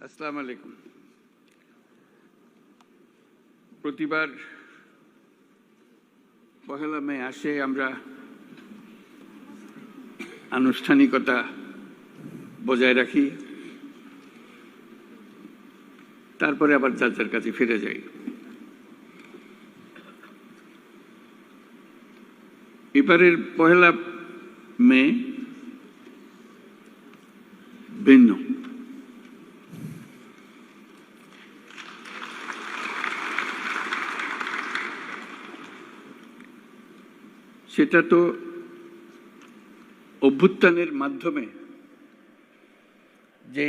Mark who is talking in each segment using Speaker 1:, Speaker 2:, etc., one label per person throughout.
Speaker 1: আসসালামু আলাইকুম। প্রতিবার পহেলা মে আসে আমরা আনুষ্ঠানিকতা বজায় রাখি, তারপরে আবার যার যার কাছে ফিরে যাই। এবারের পহেলা মে ভিন্ন। সেটা তো অভ্যুত্থানের মাধ্যমে যে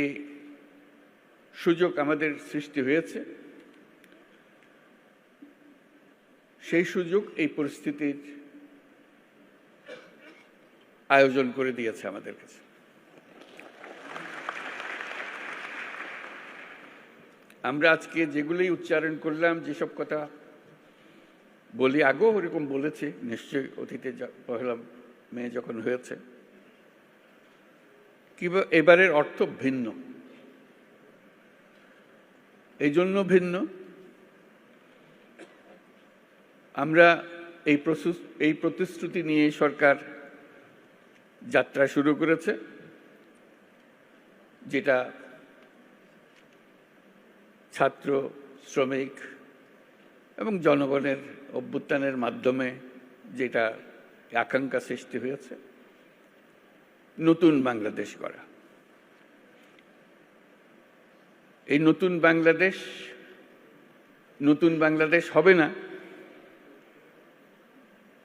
Speaker 1: সুযোগ আমাদের সৃষ্টি হয়েছে, সেই সুযোগ এই পরিস্থিতির আয়োজন করে দিয়েছে আমাদের কাছে। আমরা আজকে যেগুলোই উচ্চারণ করলাম, যেসব কথা বলি, আগেও ওরকম বলেছি নিশ্চয়ই অতীতে, পহেলা মে যখন হয়েছে, কিংবা এবারের অর্থ ভিন্ন। এই জন্য ভিন্ন, আমরা এই প্রতিশ্রুতি নিয়ে সরকার যাত্রা শুরু করেছে, যেটা ছাত্র, শ্রমিক এবং জনগণের অভ্যুত্থানের মাধ্যমে যেটা আকাঙ্ক্ষা সৃষ্টি হয়েছে, নতুন বাংলাদেশ গড়া। এই নতুন বাংলাদেশ হবে না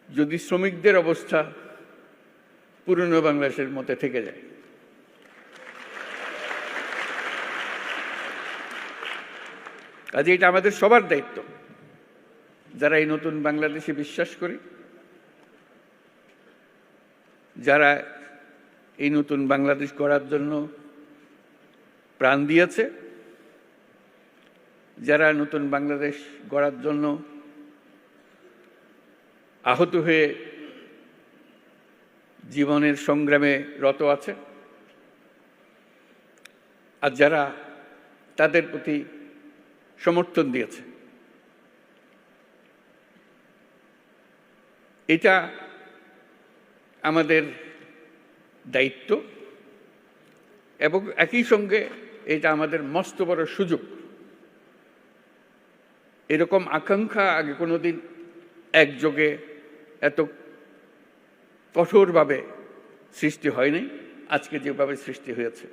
Speaker 1: যদি শ্রমিকদের অবস্থা পুরনো বাংলাদেশের মতো থেকে যায়। কাজে এটা আমাদের সবার দায়িত্ব, যারা এই নতুন বাংলাদেশে বিশ্বাস করি, যারা এই নতুন বাংলাদেশ গড়ার জন্য প্রাণ দিয়েছে, যারা নতুন বাংলাদেশ গড়ার জন্য আহত হয়ে জীবনের সংগ্রামে রত আছে, আর যারা তাদের প্রতি সমর্থন দিয়েছে। এটা আমাদের দায়িত্ব এবং একই সঙ্গে এটা আমাদের মস্ত বড় সুযোগ। এরকম আকাঙ্ক্ষা আগে কোনোদিন একযোগে এত কঠোরভাবে সৃষ্টি হয়নি, আজকে যেভাবে সৃষ্টি হয়েছে।